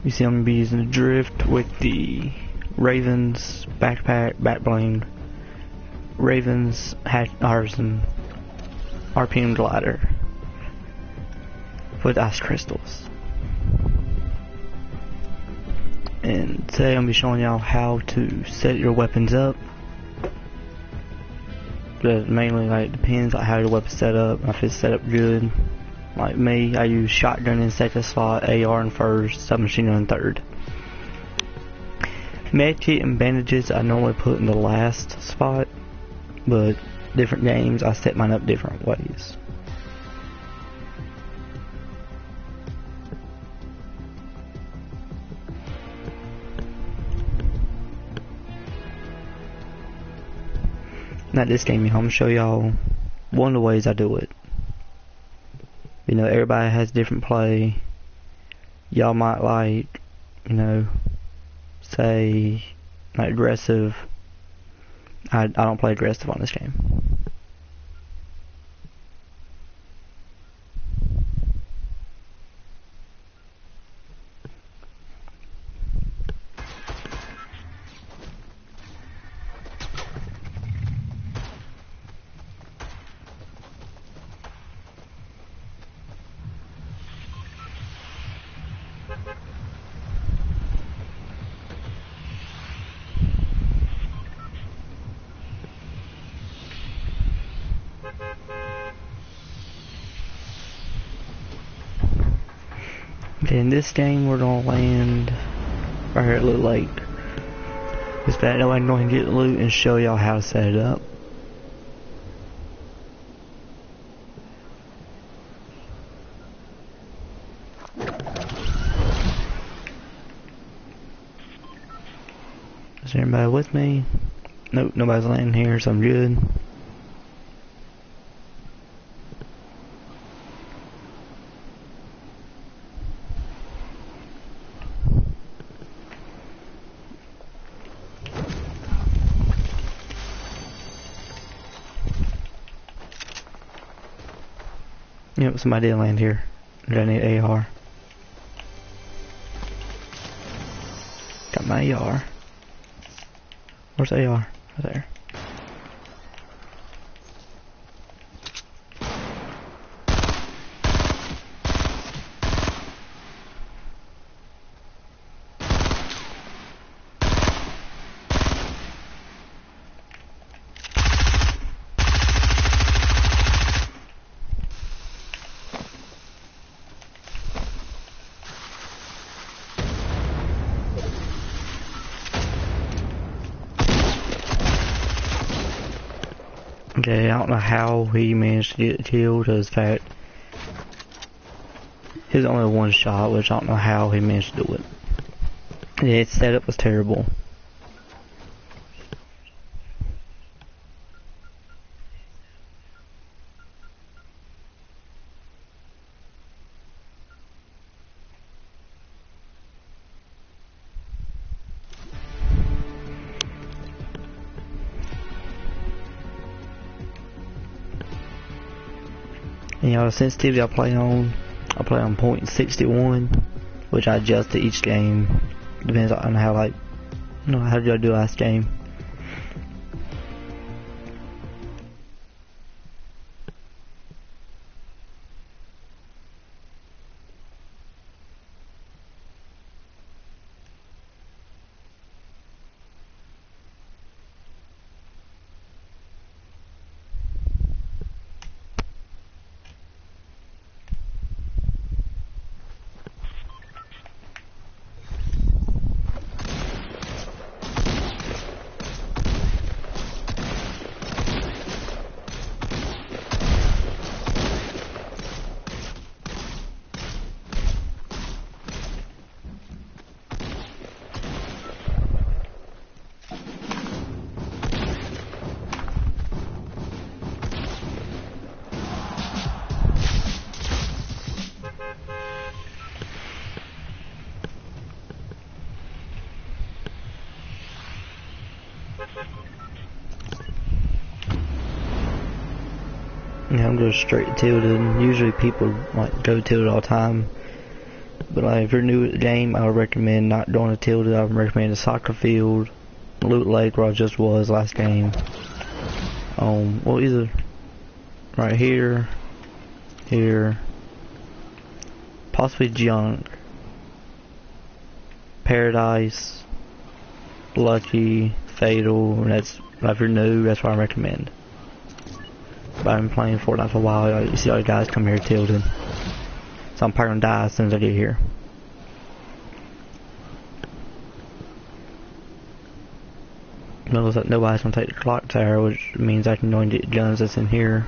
You see I'm going to be using the drift with the Ravens backpack, back bling, Ravens RPM glider with ice crystals. And today I'm going to be showing y'all how to set your weapons up. But mainly depends on how your weapon's set up, if it's set up good. Like me, I use shotgun in second slot, AR in first, submachine gun in third. Medkit and bandages I normally put in the last spot, but different games I set mine up different ways. Now this game, I'm gonna show y'all one of the ways I do it. You know, everybody has different play. Y'all might say aggressive. I don't play aggressive on this game. Okay, in this game we're gonna land right here at Loot Lake. Just that way I can go and get loot and show y'all how to set it up. Is everybody with me? Nope, nobody's landing here, so I'm good. Yep, somebody did land here. I need AR. Got my AR. Where's AR? Right there. Okay, I don't know how he managed to get killed, because in fact, he was only one shot, which I don't know how he managed to do it. Yeah, its setup was terrible. And y'all, the sensitivity I play on .61, which I adjust to each game. Depends on how how did I do last game. Yeah, I'm just straight tilted. Usually people go tilted all the time, But like, if you're new at the game, I would recommend not doing a tilted. I would recommend a soccer field, loot lake where I just was last game. Well, either right here, here, possibly junk, paradise, lucky, fatal. And that's, if you're new, that's what I recommend. But I've been playing Fortnite for a while. You see all the guys come here tilted. So I'm probably gonna die as soon as I get here. It looks like nobody's gonna take the clock tower, which means I can go and get guns that's in here.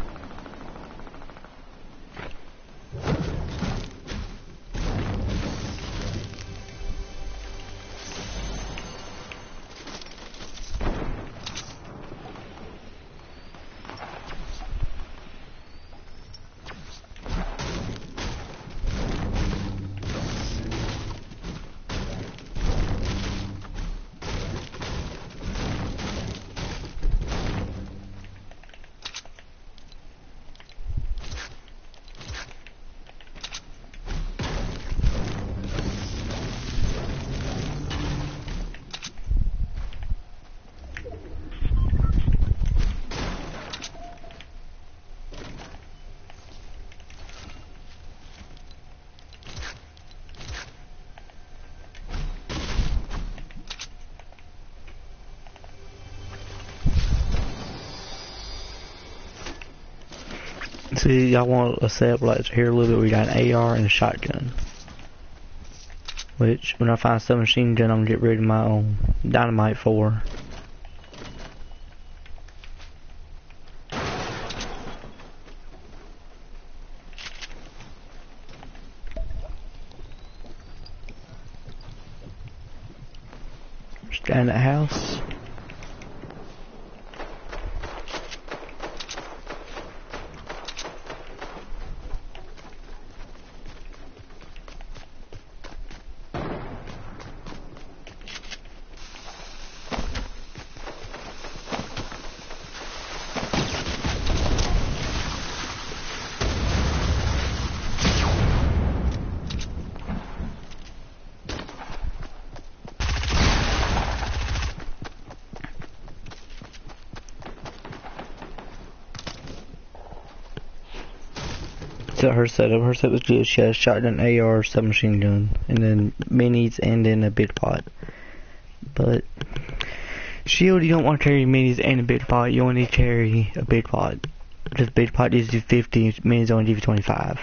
See, y'all want a setup like here a little bit. We got an AR and a shotgun. Which, when I find a submachine gun, I'm gonna get rid of my own dynamite for. Just down in that house. So her setup was good. She had a shotgun, AR, submachine gun, and then minis, and then a big pot. But shield, you don't want to carry minis and a big pot. You only need to carry a big pot, because big pot gives you 50, minis only give you 25.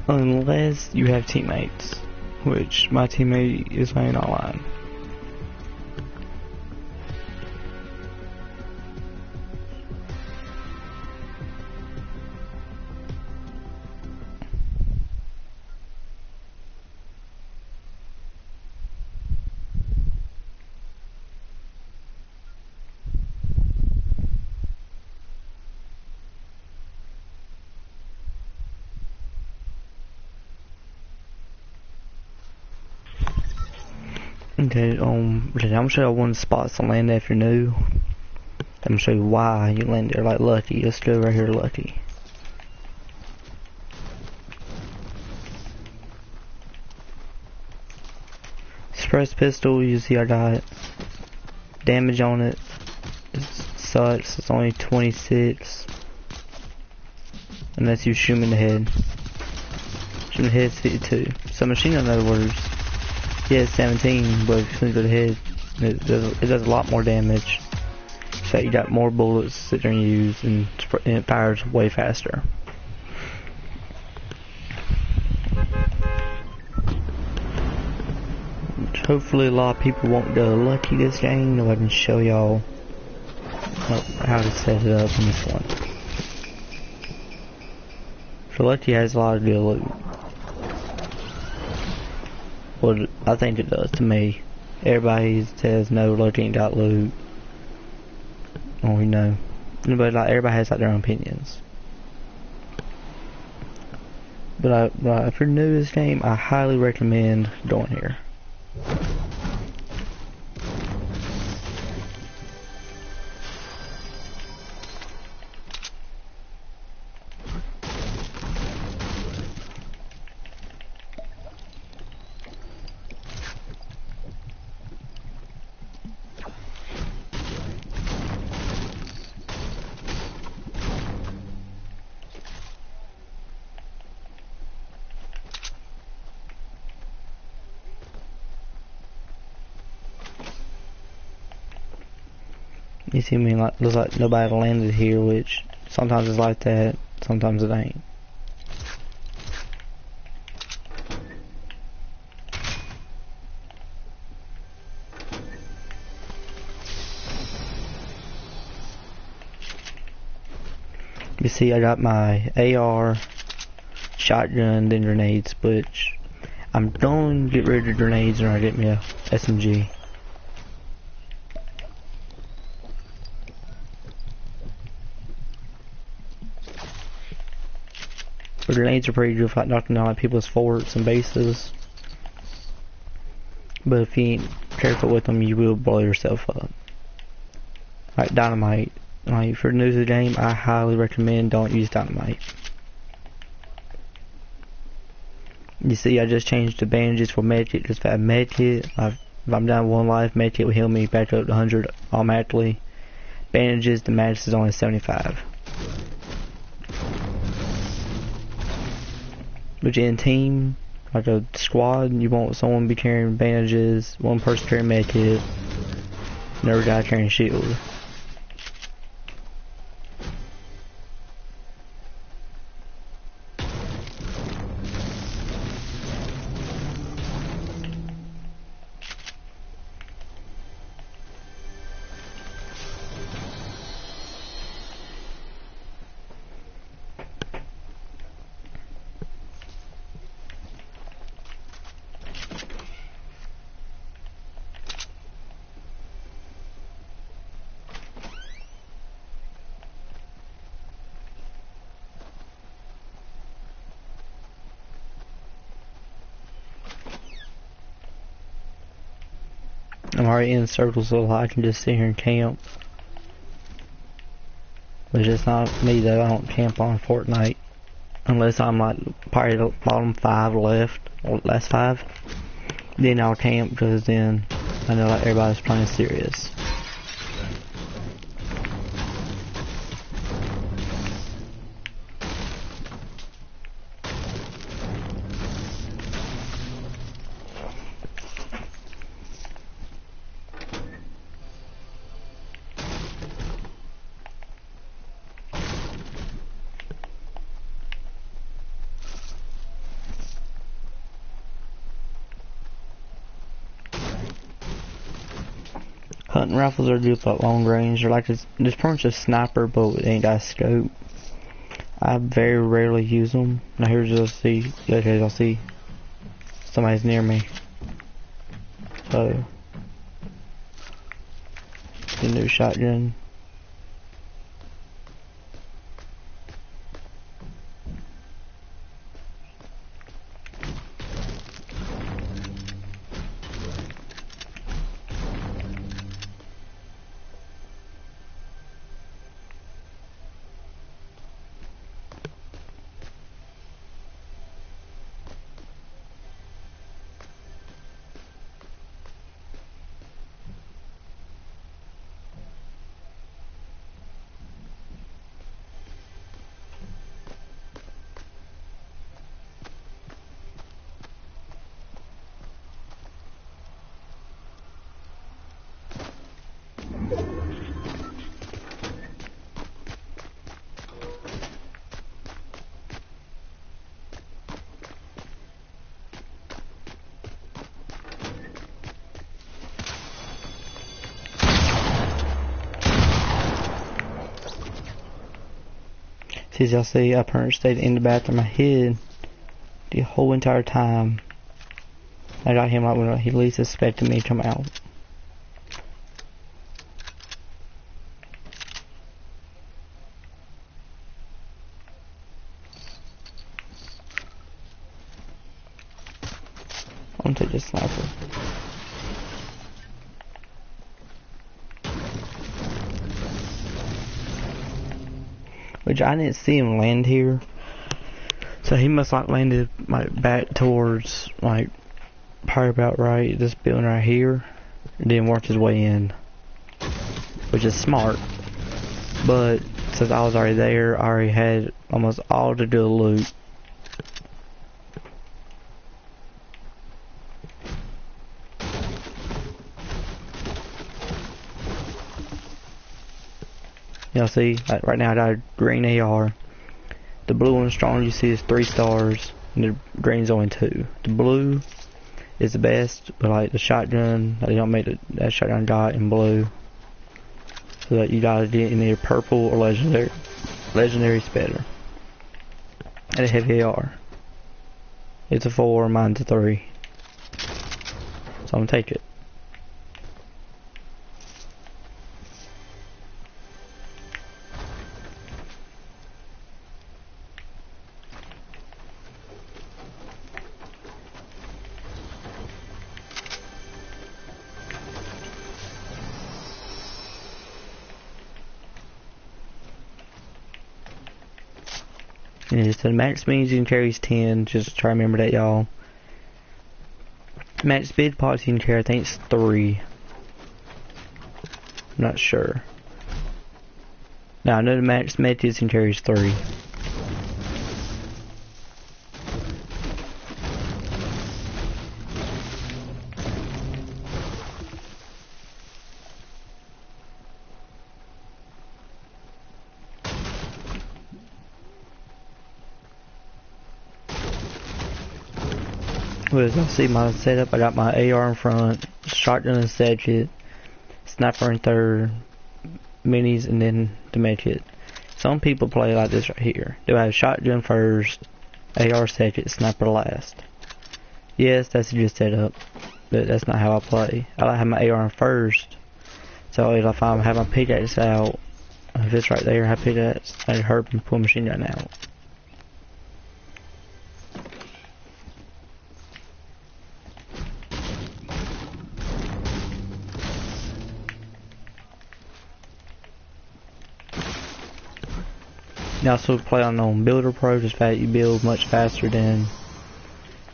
Unless you have teammates, which my teammate is playing online. Okay, I'm gonna show you one spots to land if you're new. I'm gonna show you why you land there like lucky. Let's go right here to lucky. Suppressed pistol, you see I got damage on it. It sucks, it's only 26. Unless you shoot him in the head. Shoot him in the head's 52. So machine gun, in other words. Yeah, it's 17, but if you shoot to the head, it does a lot more damage. So you got more bullets that you can use, and it fires way faster. Hopefully a lot of people won't go lucky this game, so I can show y'all how to set it up in this one. So lucky has a lot of good loot. Well, I think it does to me. Everybody says no, lucky ain't got loot. Oh, you know. But like, everybody has like their own opinions. But if you're new to this game, I highly recommend going here. You see me, like, looks like nobody landed here, which sometimes it's like that, sometimes it ain't. You see, I got my AR, shotgun, then grenades, which I'm going to get rid of the grenades and I get me a SMG. The grenades are pretty good for like knocking down like people's forts and bases. But if you ain't careful with them, you will blow yourself up. Like dynamite. Like if you're new to the game, I highly recommend don't use dynamite. You see, I just changed the bandages for medkit. Just for a medkit, if I'm down 1 life, medkit will heal me back up to 100 automatically. Bandages, the max is only 75. But in team, like a squad, you want someone to be carrying bandages, one person carrying medkit, another guy carrying shield. I'm already in circles, so I can just sit here and camp. But it's not me though, I don't camp on Fortnite. Unless I'm like probably the bottom 5 left, or last 5. Then I'll camp, because then I know like everybody's playing serious. Hunting rifles are good for long range. They're like this pretty much a sniper, but it ain't got a scope. I very rarely use them. Now here's you'll see. Okay, you'll see somebody's near me. So, the new shotgun. As y'all see, I pretty much stayed in the bathroom. I hid the whole entire time. I got him like when he least suspected me to come out. I'm gonna take this sniper. Which I didn't see him land here, so he must like landed like back towards like probably about right this building right here, and then worked his way in, which is smart. But since I was already there, I already had almost all to do a loot. Y'all see, like right now I got a green AR. The blue one strong you see is 3 stars, and the green's only 2. The blue is the best, but like the shotgun, they don't make that shotgun got in blue. So that you gotta get in either purple or legendary. Legendary's better. And a heavy AR. It's a 4, mine's a 3. So I'm gonna take it. And just the max means you can carry is 10. Just try to remember that, y'all. Max speed pots you can carry, I think it's 3. I'm not sure. Now I know the max methods can carry is 3. Well, as I see my setup, I got my AR in front, shotgun in second, sniper in third, minis, and then the med kit. Some people play like this right here. They'll have shotgun first, AR second, sniper last. Yes, that's a good setup, but that's not how I play. I like to have my AR in first, so if I have my pickaxe out, if it's right there, I have pickaxe, I hurt and pull machine gun out. You also play on Builder Pro, just that you build much faster than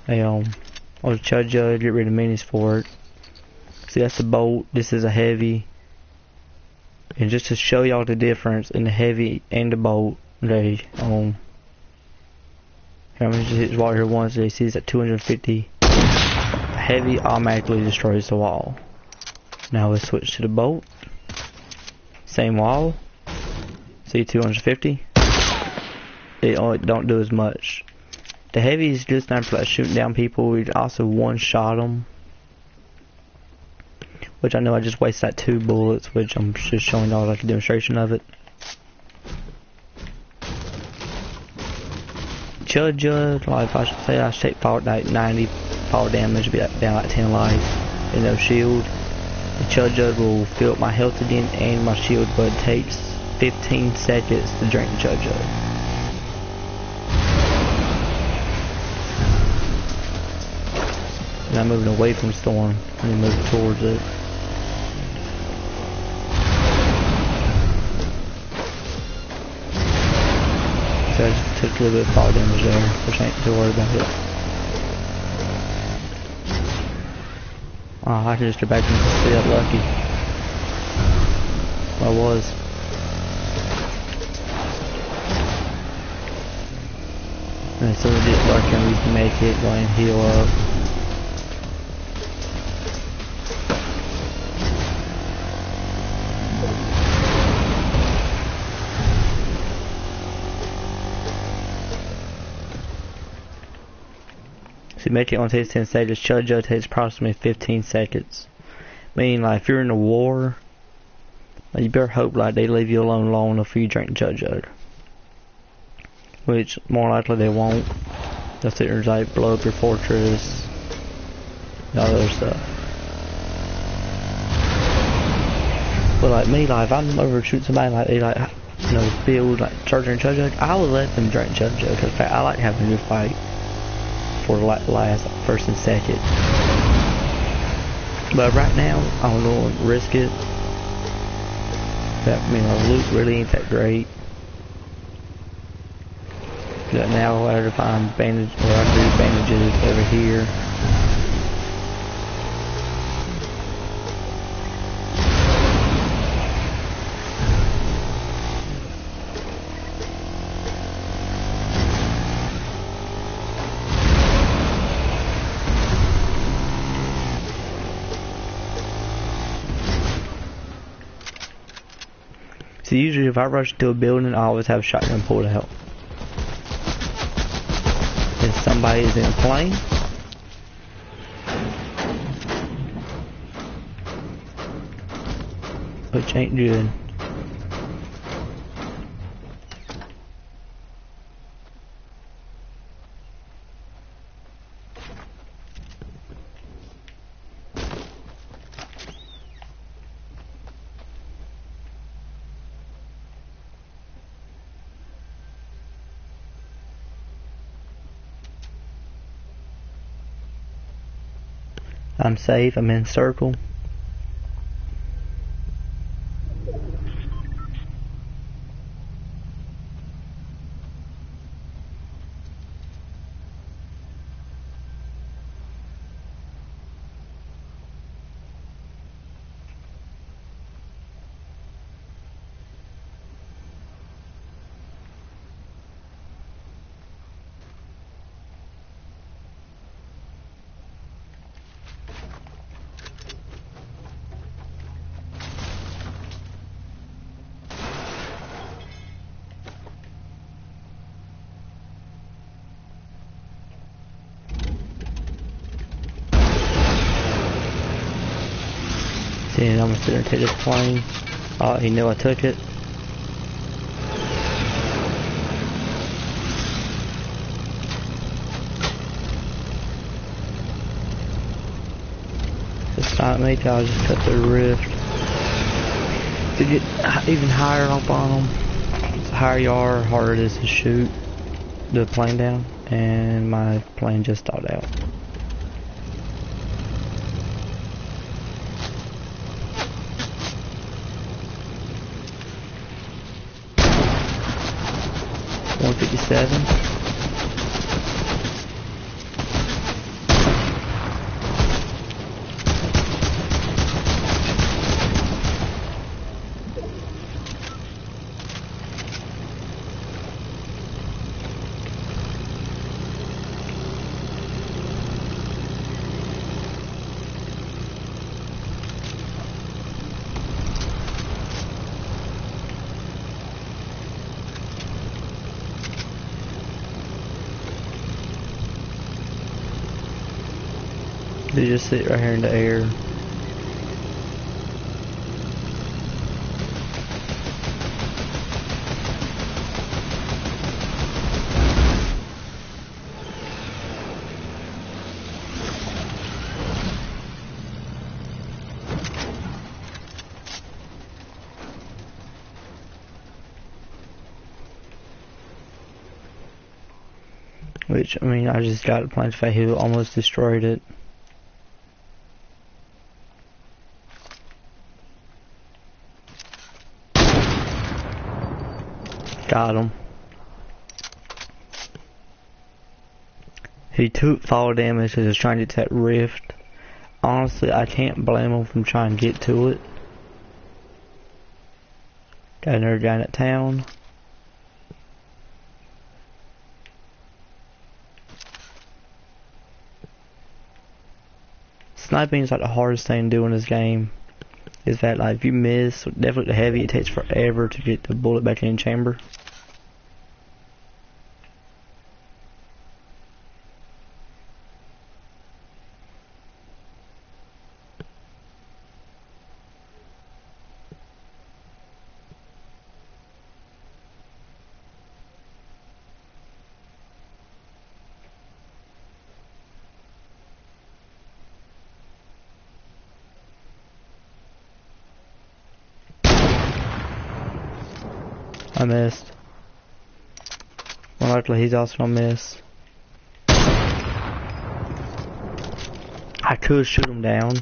a or the Chud Judge. Get rid of minis for it. See, that's the bolt. This is a heavy. And just to show y'all the difference in the heavy and the bolt, they I'm gonna just hit water here once. They see it's at 250. The heavy automatically destroys the wall. Now let's switch to the bolt. Same wall. See, 250. They don't do as much. The heavy is just not for like shooting down people. We also one-shot them, which I know I just wasted that 2 bullets, which I'm just showing y'all like a demonstration of it. Chud Judge, like if I should say I should take Fortnite 90 fall damage, be like, down like 10 life, and no shield. The Chud Judge will fill up my health again and my shield, but it takes 15 seconds to drink the Chud Judge. And I'm moving away from Storm and then moving towards it. So I just took a little bit of fall damage there, which ain't too worried about it. Oh, I can just go back and see that lucky. I was. And so we get lucky and we can make it, go and heal up. See, make it only takes 10 seconds. Chud Judge takes approximately 15 seconds. Meaning, like, if you're in a war, like, you better hope like they leave you alone long enough for you to drink Chud Judge. Which, more likely they won't. They'll sit there and like blow up your fortress and all that other stuff. But like me, like if I'm over shooting somebody like they like build like charging Chud Judge, I will let them drink Chud Judge because I like having a new fight for the last first and second. But right now I'm going to risk it. That loot really ain't that great. But now I have to find bandage, or I do bandages over here. See, So usually if I rush into a building, I always have a shotgun pulled out. If somebody is in a plane, which ain't good. I'm safe, I'm in circle. Then I'm gonna sit there and take this plane. Oh, he knew I took it. It's not me, I'll just cut the rift. To get even higher up on them, the higher you are, the harder it is to shoot the plane down. And my plane just stalled out. $157. They just sit right here in the air. Which, I mean, I just got a plane fight who almost destroyed it. Got him. He took fall damage because he was trying to get to that rift. Honestly, I can't blame him from trying to get to it. Got another guy in that town. Sniping is like the hardest thing to do in this game. Is that like if you miss, definitely the heavy, it takes forever to get the bullet back in the chamber. I missed. More likely he's also gonna miss. I could shoot him down.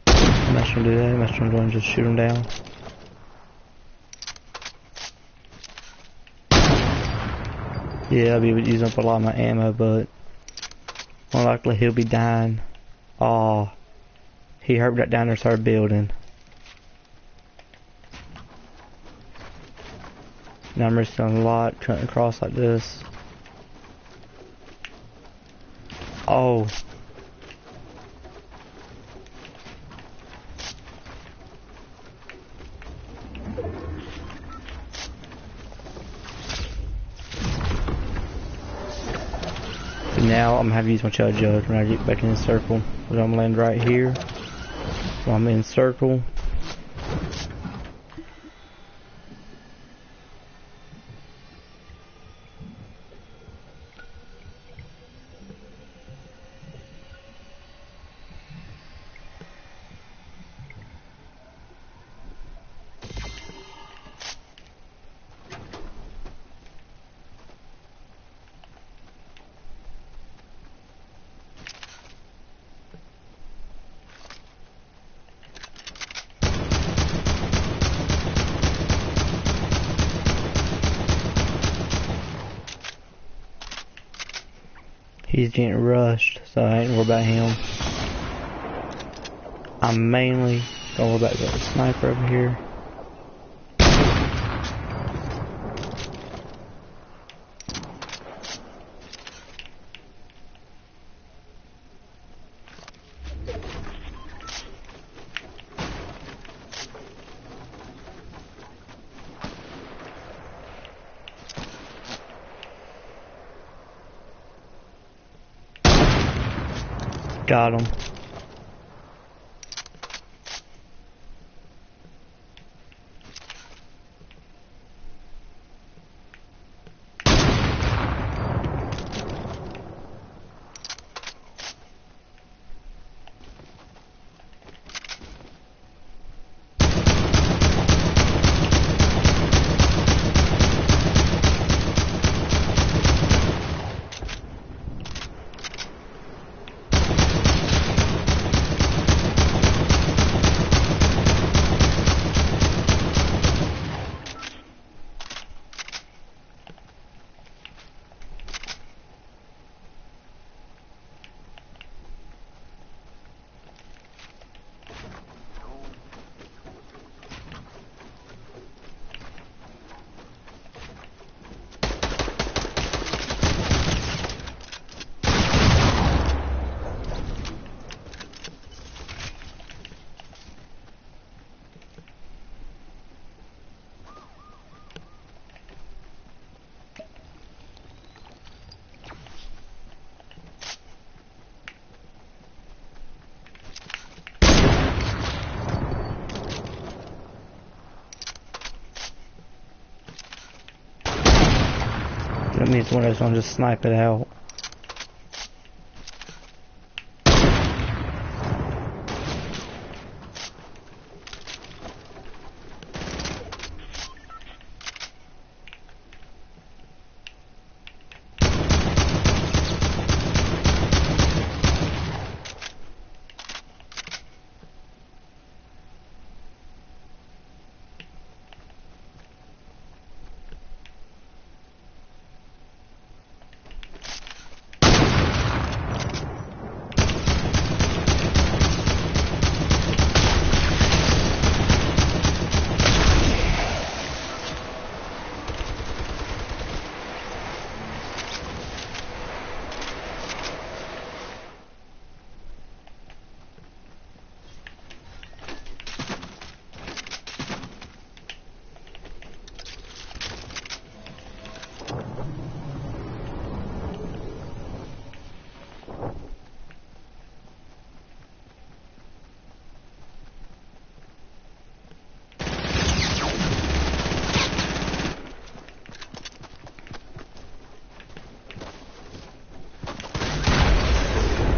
I'm not gonna do that. I'm just gonna just shoot him down. Yeah, I'll be using up a lot of my ammo, but more likely he'll be dying. Aw. He hurried right down there and started building. Now I'm risking a lot cutting across like this. Oh. Now I'm gonna have to use my child judge when I get back in the circle. But I'm gonna land right here. So I'm in circle. He's getting rushed, so I ain't worried about him. I'm mainly gonna worry about the sniper over here. Got him. That means one of us gonna just snipe it out.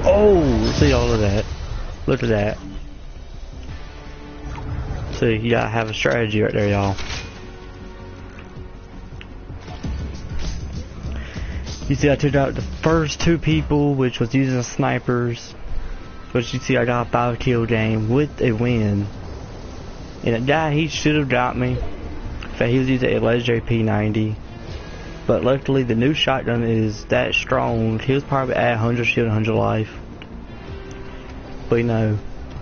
Oh, see all of that. Look at that. See, you gotta have a strategy right there, y'all. You see, I took out the first two people, which was using snipers. But you see, I got a 5-kill game with a win. And that guy, he should have dropped me. In fact, he was using a legendary P90. But luckily, the new shotgun is that strong. He was probably at 100 shield, 100 life. But you know,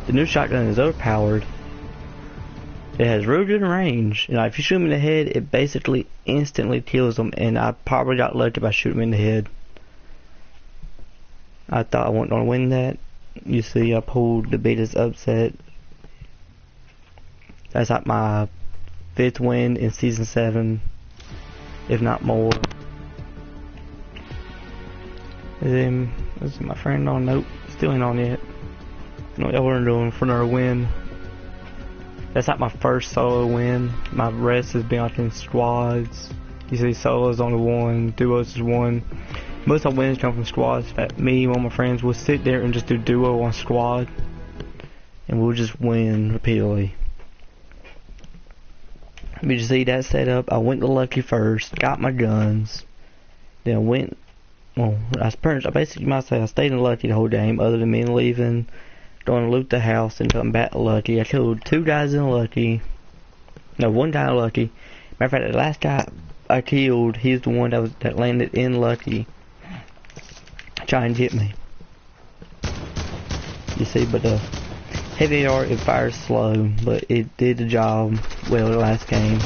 the new shotgun is overpowered. It has real good range. You know, if you shoot him in the head, it basically instantly kills him. And I probably got lucky by shooting him in the head. I thought I wasn't gonna win that. You see, I pulled the biggest upset. That's like my 5th win in season 7, if not more. Is my friend on? Nope, still ain't on yet. What y'all are doing for another win? That's not my first solo win. My rest has been like in squads. You see solos on the one, duos is one. Most of my wins come from squads. That me and one of my friends will sit there and just do duo on squad, and we'll just win repeatedly. But you see that setup, I went to Lucky first, got my guns, then went, well, I basically might say I stayed in Lucky the whole game, other than me leaving, going to loot the house, and coming back to Lucky. I killed 2 guys in Lucky, no, 1 guy in Lucky. Matter of fact, the last guy I killed, he's the one that landed in Lucky, trying to hit me. You see, but heavy AR, it fires slow, but it did the job well the last game.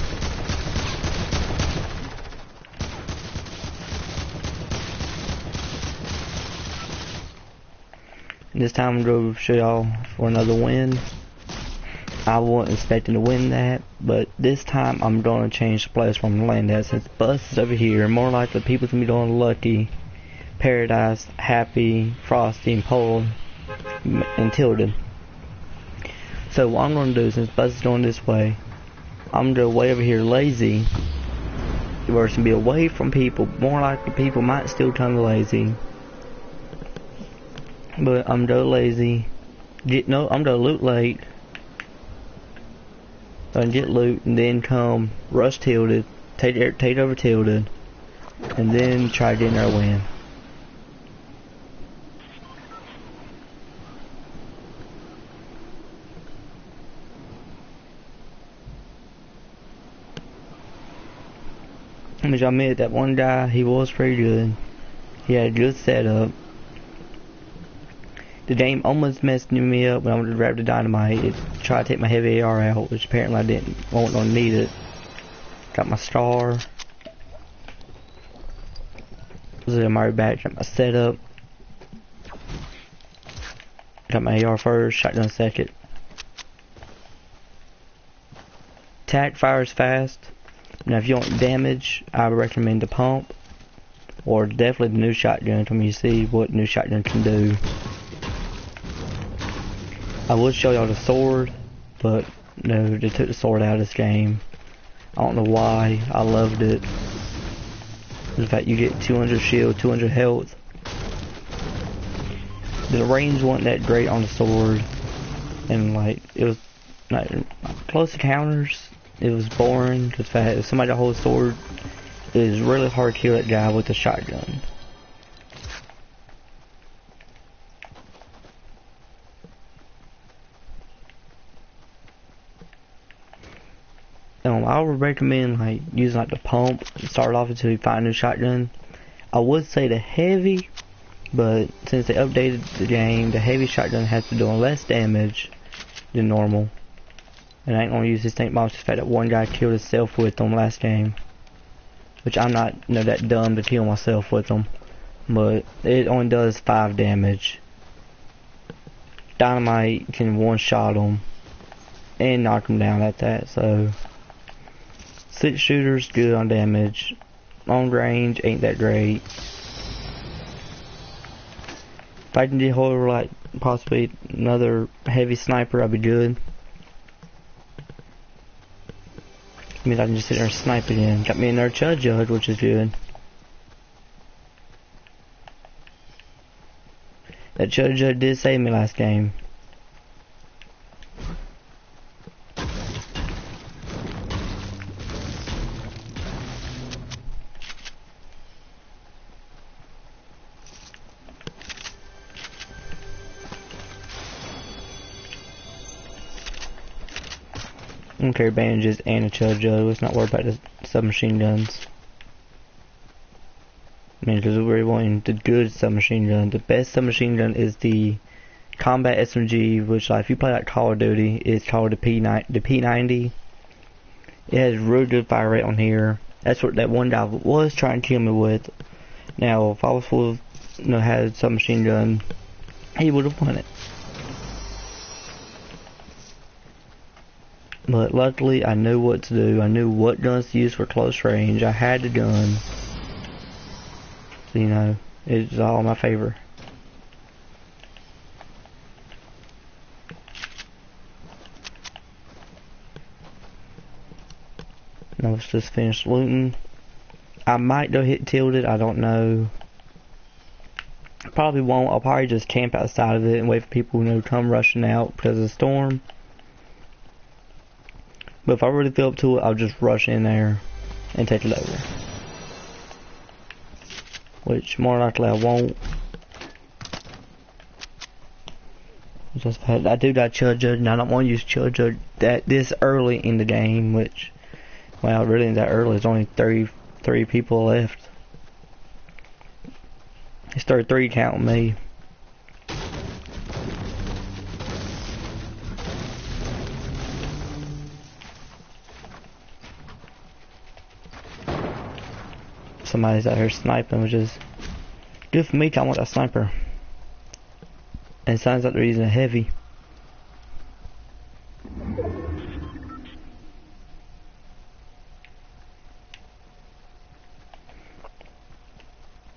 And this time I'm going to show y'all for another win. I wasn't expecting to win that, but this time I'm going to change the place where I'm going to land at. Since Bus is over here, more likely people's going to be doing Lucky, Paradise, Happy, Frosty, and Pole, and Tilted. So what I'm going to do, since Buzz is going this way, I'm going to go way over here Lazy, where it's going to be away from people. More likely people might still come to Lazy, but I'm going to Lazy. I'm going to loot late, and get loot, and then come rush Tilted, take over Tilted, and then try to get in there win. As y'all admit, that one guy, he was pretty good. He had a good setup. The game almost messed me up when I wanted to grab the dynamite. It tried to take my heavy AR out, which apparently I won't need it. Got my star. I'm already back. Got my setup. Got my AR first, shotgun second. Tac fires fast. Now if you want damage, I would recommend the pump, or definitely the new shotgun. Let me see what new shotgun can do. I would show y'all the sword, but no, they took the sword out of this game. I don't know why. I loved it. In fact, you get 200 shield, 200 health. The range wasn't that great on the sword, and like it was like close encounters. It was boring because if somebody holds a sword, it is really hard to kill that guy with a shotgun. I would recommend like using like the pump and start off until you find a new shotgun. I would say the heavy, but since they updated the game, the heavy shotgun has to do less damage than normal. And I ain't gonna use this tank bomb just the fact that one guy killed himself with them last game, which I'm not that dumb to kill myself with them, but it only does 5 damage. Dynamite can one-shot them and knock them down at that, so 6 shooters good on damage. Long range ain't that great. If I can get hold of like possibly another heavy sniper, I'd be good. I mean, I can just sit there and snipe again. Got me another judge, which is good. That judge did save me last game. I don't carry bandages and a judge. Let's not worry about the submachine guns. I mean, because we're wanting the good submachine gun. The best submachine gun is the combat SMG, which like if you play like Call of Duty, it's called the P90. It has really good fire rate on here. That's what that one guy was trying to kill me with. Now, if I was full of, had a submachine gun, he would have won it. But luckily, I knew what to do. I knew what guns to use for close range. I had the gun. So, is all in my favor. Now let's just finish looting. I might go hit tilted, I don't know. Probably won't. I'll probably just camp outside of it and wait for people to come rushing out because of the storm. But if I really feel up to it, I'll just rush in there and take it over. Which more likely I won't. Just I do got chill judge, and I don't want to use chill judge that this early in the game. Which, well, really isn't that early. There's only 33 people left. It's 33 counting me. Somebody's out here sniping, which is good for me. I want that sniper. And it sounds like they're using a heavy.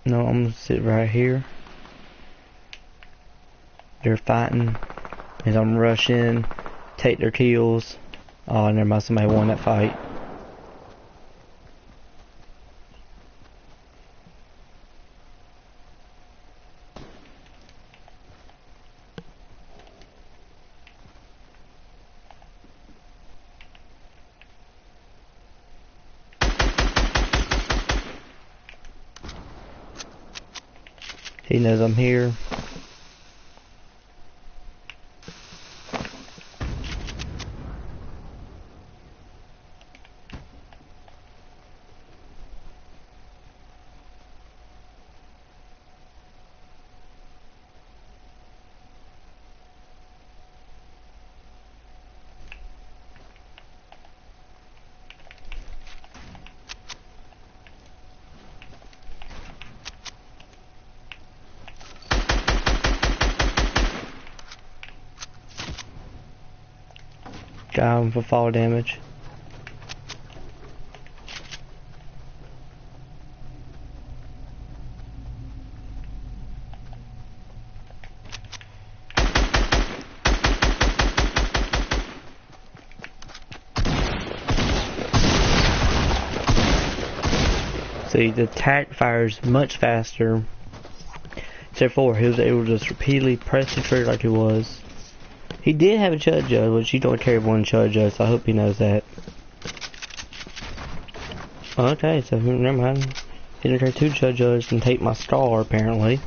No, I'm gonna sit right here. They're fighting as I'm rushing, take their kills. Oh, never mind, somebody won that fight. He knows I'm here. Got him for fall damage. See, the attack fires much faster. Except for he was able to just repeatedly press the trigger like he was. He did have a chud judge, which you don't carry one chud judge, so I hope he knows that. Okay, so never mind. He didn't carry two chud judges and take my scar, apparently.